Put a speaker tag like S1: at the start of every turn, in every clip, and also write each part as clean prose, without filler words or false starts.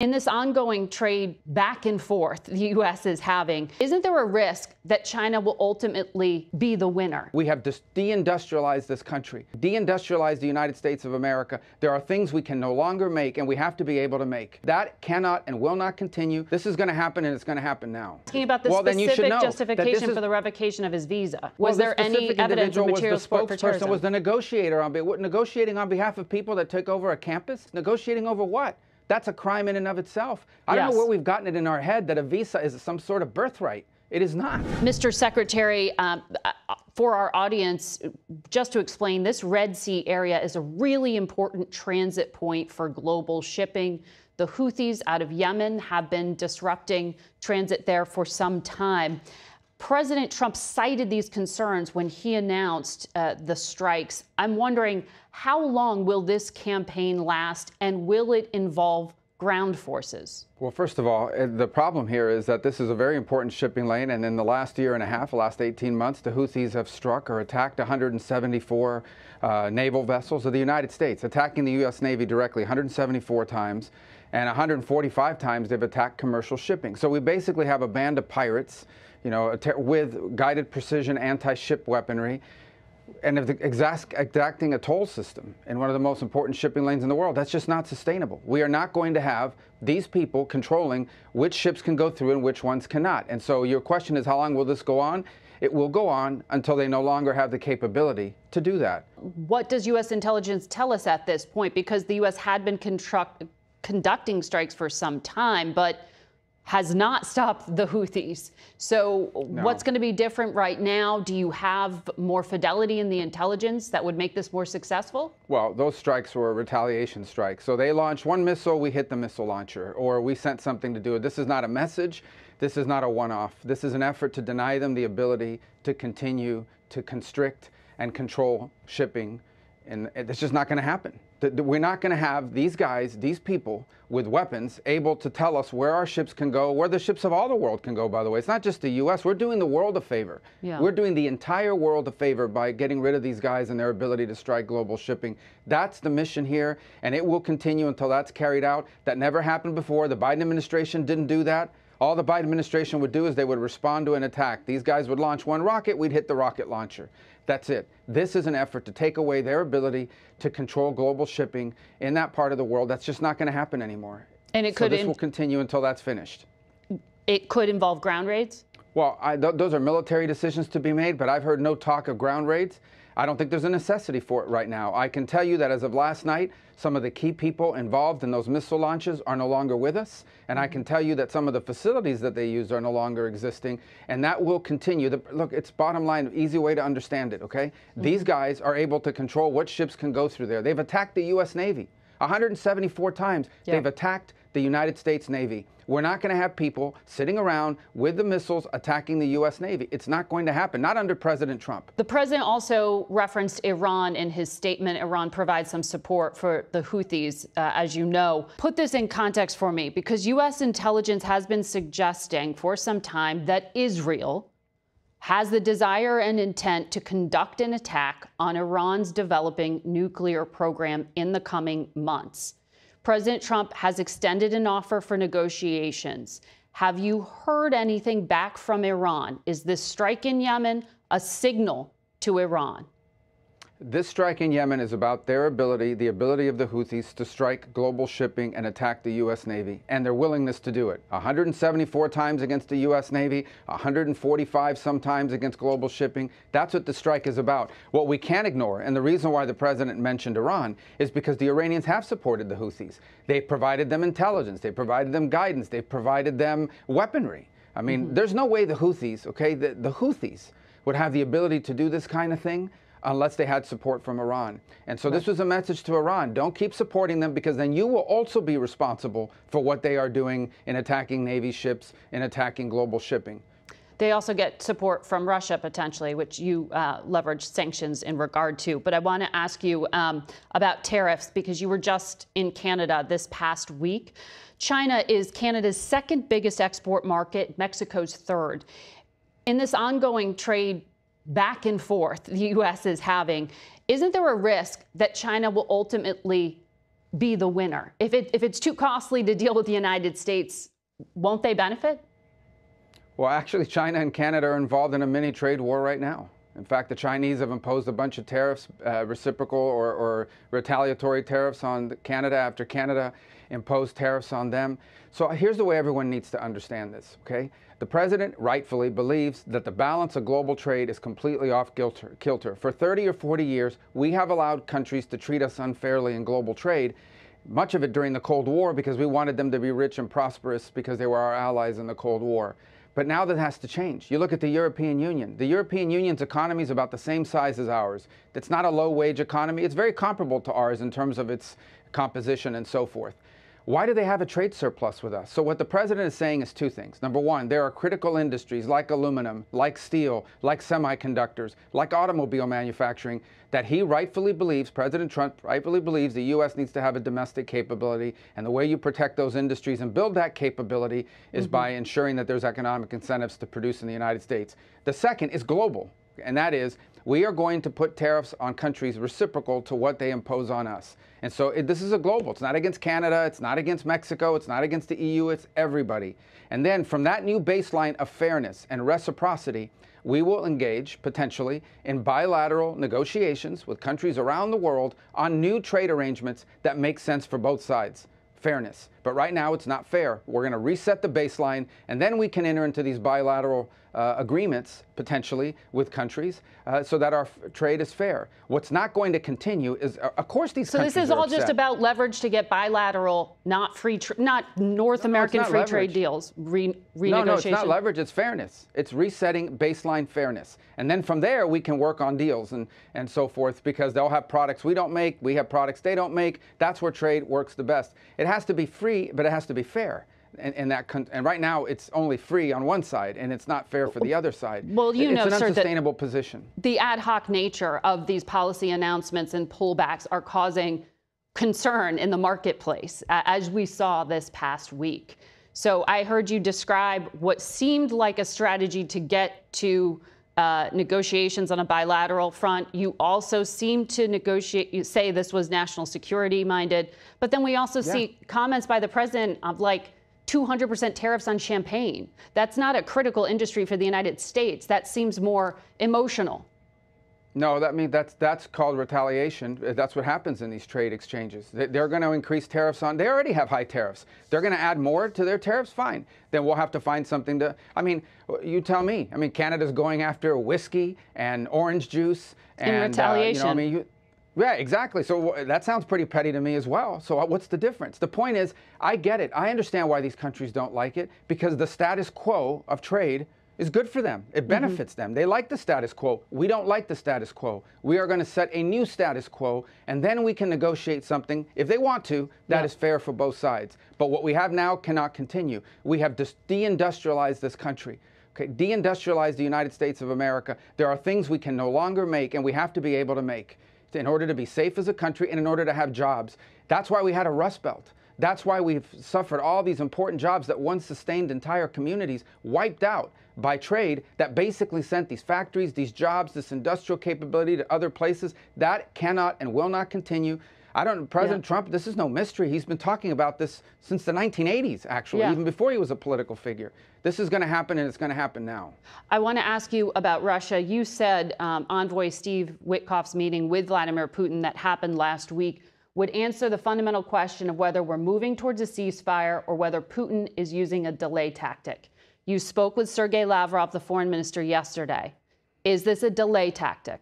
S1: In this ongoing trade back and forth the U.S. is having, isn't there a risk that China will ultimately be the winner?
S2: We have deindustrialized this country, deindustrialized the United States of America. There are things we can no longer make, and we have to be able to make. That cannot and will not continue. This is going to happen, and it's going to happen now.
S1: Asking about the specific justification for the revocation of his visa. Was there any evidence of material support for terrorism?
S2: Was the negotiator negotiating on behalf of people that took over a campus? Negotiating over what? That's a crime in and of itself. I don't know where we've gotten it in our head that a visa is some sort of birthright. It is not.
S1: Mr. Secretary, for our audience, just to explain, this Red Sea area is a really important transit point for global shipping. The Houthis out of Yemen have been disrupting transit there for some time. President Trump cited these concerns when he announced the strikes. I'm wondering, how long will this campaign last, and will it involve ground forces?
S2: Well, first of all, the problem here is that this is a very important shipping lane, and in the last year and a half, the last 18 months, the Houthis have struck or attacked 174 naval vessels of the United States, attacking the U.S. Navy directly 174 times, and 145 times they've attacked commercial shipping. So we basically have a band of pirates, you know, with guided precision anti-ship weaponry, and exacting a toll system in one of the most important shipping lanes in the world. That's just not sustainable. We are not going to have these people controlling which ships can go through and which ones cannot. And so your question is, how long will this go on? It will go on until they no longer have the capability to do that.
S1: What does U.S. intelligence tell us at this point? Because the U.S. had been conducting strikes for some time, but has not stopped the Houthis. So what's going to be different right now? Do you have more fidelity in the intelligence that would make this more successful?
S2: Well, those strikes were retaliation strikes. So they launched one missile, we hit the missile launcher, or we sent something to do it. This is not a message. This is not a one-off. This is an effort to deny them the ability to continue to constrict and control shipping. And it's just not going to happen. We're not going to have these guys, these people with weapons able to tell us where our ships can go, where the ships of all the world can go, by the way. It's not just the U.S. We're doing the world a favor. Yeah. We're doing the entire world a favor by getting rid of these guys and their ability to strike global shipping. That's the mission here, and it will continue until that's carried out. That never happened before. The Biden administration didn't do that. All the Biden administration would do is they would respond to an attack. These guys would launch one rocket, we'd hit the rocket launcher. That's it. This is an effort to take away their ability to control global shipping in that part of the world. That's just not going to happen anymore.
S1: And this
S2: will continue until that's finished.
S1: It could involve ground raids?
S2: Well, those are military decisions to be made, but I've heard no talk of ground raids. I don't think there's a necessity for it right now. I can tell you that as of last night, some of the key people involved in those missile launches are no longer with us. And I can tell you that some of the facilities that they used are no longer existing. And that will continue. Look, it's bottom line, easy way to understand it, okay? These guys are able to control what ships can go through there. They've attacked the U.S. Navy 174 times. They've attacked the United States Navy. We're not going to have people sitting around with the missiles attacking the U.S. Navy. It's not going to happen, not under President Trump.
S1: The president also referenced Iran in his statement. Iran provides some support for the Houthis, as you know. Put this in context for me, because U.S. intelligence has been suggesting for some time that Israel has the desire and intent to conduct an attack on Iran's developing nuclear program in the coming months. President Trump has extended an offer for negotiations. Have you heard anything back from Iran? Is this strike in Yemen a signal to Iran?
S2: This strike in Yemen is about their ability, the ability of the Houthis to strike global shipping and attack the U.S. Navy, and their willingness to do it. 174 times against the U.S. Navy, 145 sometimes against global shipping. That's what the strike is about. What we can't ignore, and the reason why the president mentioned Iran, is because the Iranians have supported the Houthis. They've provided them intelligence. They've provided them guidance. They've provided them weaponry. I mean, there's no way the Houthis, okay, the Houthis would have the ability to do this kind of thing unless they had support from Iran. And so this was a message to Iran. Don't keep supporting them, because then you will also be responsible for what they are doing in attacking Navy ships, in attacking global shipping.
S1: They also get support from Russia, potentially, which you leverage sanctions in regard to. But I want to ask you about tariffs, because you were just in Canada this past week. China is Canada's second biggest export market, Mexico's third. In this ongoing trade back and forth the U.S. is having, isn't there a risk that China will ultimately be the winner? If it's too costly to deal with the United States, won't they benefit?
S2: Well, actually, China and Canada are involved in a mini trade war right now. In fact, the Chinese have imposed a bunch of tariffs, reciprocal or retaliatory tariffs on Canada after Canada imposed tariffs on them. So here's the way everyone needs to understand this, okay? The president rightfully believes that the balance of global trade is completely off kilter. For 30 or 40 years, we have allowed countries to treat us unfairly in global trade, much of it during the Cold War because we wanted them to be rich and prosperous because they were our allies in the Cold War. But now that has to change. You look at the European Union. The European Union's economy is about the same size as ours. It's not a low-wage economy. It's very comparable to ours in terms of its composition and so forth. Why do they have a trade surplus with us? So what the president is saying is two things. Number one, there are critical industries like aluminum, like steel, like semiconductors, like automobile manufacturing that he rightfully believes, President Trump rightfully believes the U.S. needs to have a domestic capability. And the way you protect those industries and build that capability is by ensuring that there's economic incentives to produce in the United States. The second is global, and that is we are going to put tariffs on countries reciprocal to what they impose on us. And so this is a global. It's not against Canada. It's not against Mexico. It's not against the EU. It's everybody. And then from that new baseline of fairness and reciprocity, we will engage potentially in bilateral negotiations with countries around the world on new trade arrangements that make sense for both sides. Fairness. But right now it's not fair. We're going to reset the baseline, and then we can enter into these bilateral agreements potentially with countries so that our trade is fair. What's not going to continue is, of course, these countries
S1: So this is all just about leverage to get bilateral, not North American free trade deals renegotiation.
S2: No, it's not leverage. It's fairness. It's resetting baseline fairness, and then from there we can work on deals and so forth because they'll have products we don't make, we have products they don't make. That's where trade works the best. It has to be free, but it has to be fair. And right now it's only free on one side, and it's not fair for the other side.
S1: Well, you know,
S2: it's an
S1: sir,
S2: unsustainable position.
S1: The ad hoc nature of these policy announcements and pullbacks are causing concern in the marketplace, as we saw this past week. So I heard you describe what seemed like a strategy to get to negotiations on a bilateral front. You also seem to negotiate, you say this was national security minded, but then we also see comments by the president of like 200% tariffs on champagne. That's not a critical industry for the United States. That seems more emotional.
S2: No, that's called retaliation. That's what happens in these trade exchanges. They're going to increase tariffs on, they already have high tariffs. They're going to add more to their tariffs, fine. Then we'll have to find something to, I mean, you tell me. I mean, Canada's going after whiskey and orange juice. And,
S1: in retaliation.
S2: Yeah, exactly. So that sounds pretty petty to me as well. So what's the difference? The point is, I get it. I understand why these countries don't like it, because the status quo of trade is good for them. It benefits them. They like the status quo. We don't like the status quo. We are going to set a new status quo, and then we can negotiate something, if they want to, that is fair for both sides. But what we have now cannot continue. We have deindustrialized this country. Okay, deindustrialized the United States of America. There are things we can no longer make, and we have to be able to make in order to be safe as a country and in order to have jobs. That's why we had a Rust Belt. That's why we've suffered all these important jobs that once sustained entire communities wiped out by trade that basically sent these factories, these jobs, this industrial capability to other places. That cannot and will not continue. President Trump, this is no mystery. He's been talking about this since the 1980s, actually, even before he was a political figure. This is going to happen, and it's going to happen now.
S1: I want to ask you about Russia. You said Envoy Steve Witkoff's meeting with Vladimir Putin that happened last week would answer the fundamental question of whether we're moving towards a ceasefire or whether Putin is using a delay tactic. You spoke with Sergei Lavrov, the foreign minister, yesterday. Is this a delay tactic?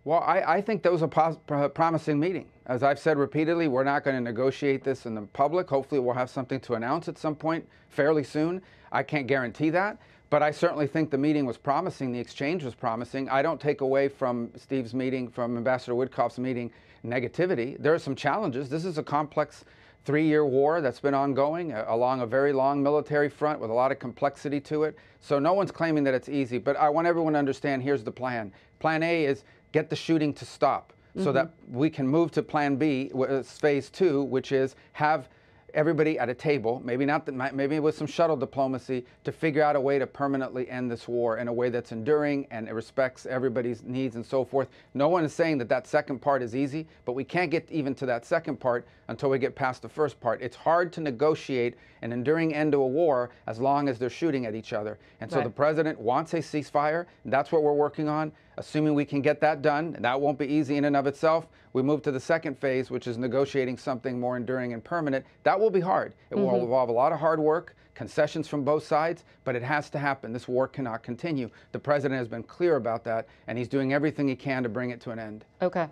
S2: Well, I think that was a promising meeting. As I've said repeatedly, we're not going to negotiate this in the public. Hopefully we'll have something to announce at some point fairly soon. I can't guarantee that, but I certainly think the meeting was promising. The exchange was promising. I don't take away from Steve's meeting, from Ambassador Witkoff's meeting, negativity. There are some challenges. This is a complex 3-year war that's been ongoing along a very long military front with a lot of complexity to it. So no one's claiming that it's easy, but I want everyone to understand here's the plan. Plan A is get the shooting to stop so that we can move to Plan B, phase 2, which is have everybody at a table, maybe with some shuttle diplomacy, to figure out a way to permanently end this war in a way that's enduring and it respects everybody's needs and so forth. No one is saying that that second part is easy, but we can't get even to that second part until we get past the first part. It's hard to negotiate an enduring end to a war as long as they're shooting at each other. And so the president wants a ceasefire. And that's what we're working on. Assuming we can get that done, and that won't be easy in and of itself, we move to the second phase, which is negotiating something more enduring and permanent. That will be hard. It will involve a lot of hard work, concessions from both sides, but it has to happen. This war cannot continue. The president has been clear about that, and he's doing everything he can to bring it to an end.
S1: Okay.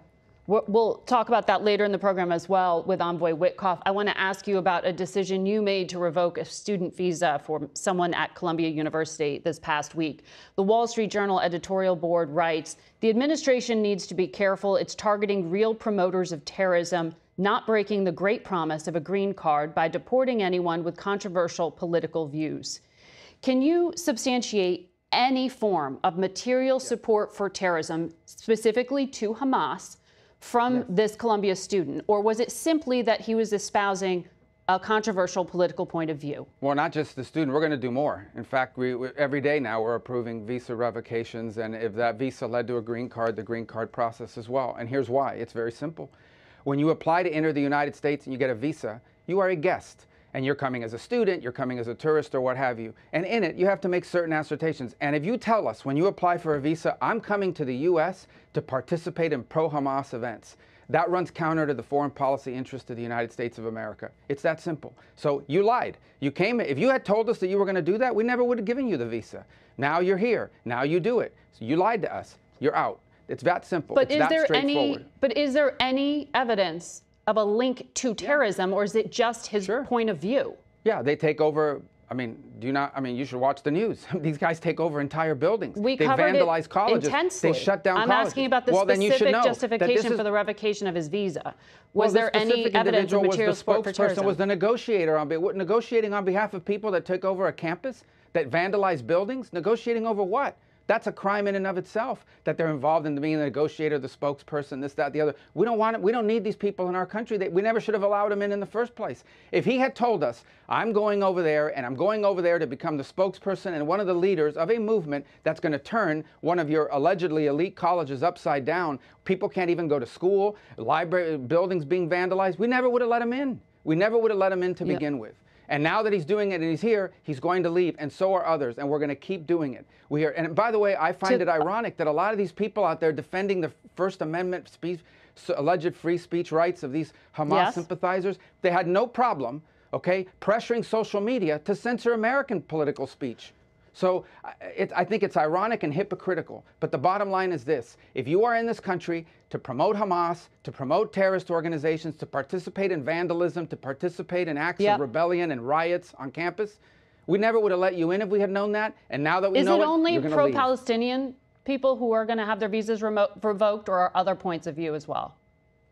S1: We'll talk about that later in the program as well with Envoy Witkoff. I want to ask you about a decision you made to revoke a student visa for someone at Columbia University this past week. The Wall Street Journal editorial board writes, the administration needs to be careful. It's targeting real promoters of terrorism, not breaking the great promise of a green card by deporting anyone with controversial political views. Can you substantiate any form of material support for terrorism, specifically to Hamas, from this Columbia student, or was it simply that he was espousing a controversial political point of view?
S2: Well, not just the student. We're going to do more. In fact, every day now we're approving visa revocations, and if that visa led to a green card, the green card process as well. And here's why. It's very simple. When you apply to enter the United States and you get a visa, you are a guest. And you're coming as a student, you're coming as a tourist, or what have you. And in it, you have to make certain assertions. And if you tell us when you apply for a visa, I'm coming to the U.S. to participate in pro-Hamas events, that runs counter to the foreign policy interest of the United States of America. It's that simple. So you lied. You came. If you had told us that you were going to do that, we never would have given you the visa. Now you're here. Now you do it. So you lied to us. You're out. It's that simple.
S1: But
S2: it's that straightforward.
S1: Is there any evidence of a link to terrorism, or is it just his point of view?
S2: Yeah, they take over. I mean, you should watch the news. These guys take over entire buildings.
S1: They
S2: vandalize colleges.
S1: Intensely.
S2: They shut down colleges.
S1: I'm asking about the specific justification for the revocation of his visa. Was there any evidence of material support for terrorism?
S2: Was the negotiator negotiating on behalf of people that took over a campus, that vandalized buildings? Negotiating over what? That's a crime in and of itself, that they're involved in being the negotiator, the spokesperson, this, that, the other. We don't want it. We don't need these people in our country. We never should have allowed them in the first place. If he had told us, I'm going over there, and I'm going over there to become the spokesperson and one of the leaders of a movement that's going to turn one of your allegedly elite colleges upside down, people can't even go to school, library buildings being vandalized, we never would have let him in. We never would have let him in to begin with. And now that he's doing it and he's here, he's going to leave, and so are others, and we're going to keep doing it. And by the way, I find it ironic that a lot of these people out there defending the First Amendment alleged free speech rights of these Hamas sympathizers, they had no problem, pressuring social media to censor American political speech. So I think it's ironic and hypocritical. But the bottom line is this. If you are in this country to promote Hamas, to promote terrorist organizations, to participate in vandalism, to participate in acts of rebellion and riots on campus, we never would have let you in if we had known that. And now that we know it,
S1: is it only pro-Palestinian people who are going to have their visas revoked, or are other points of view as well?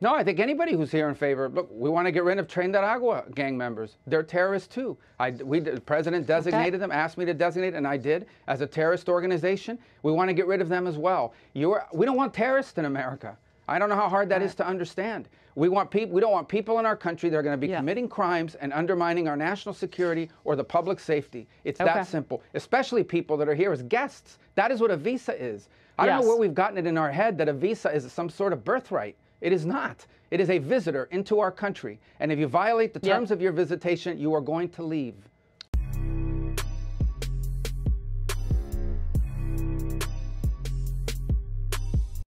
S2: No, I think anybody who's here in favor. Look, we want to get rid of Tren de Aragua gang members. They're terrorists too. The president designated them, asked me to designate, and I did, as a terrorist organization. We want to get rid of them as well. We don't want terrorists in America. I don't know how hard that is to understand. We don't want people in our country that are going to be committing crimes and undermining our national security or the public safety. It's that simple. Especially people that are here as guests. That is what a visa is. I don't know where we've gotten it in our head that a visa is some sort of birthright. It is not. It is a visitor into our country. And if you violate the terms of your visitation, you are going to leave.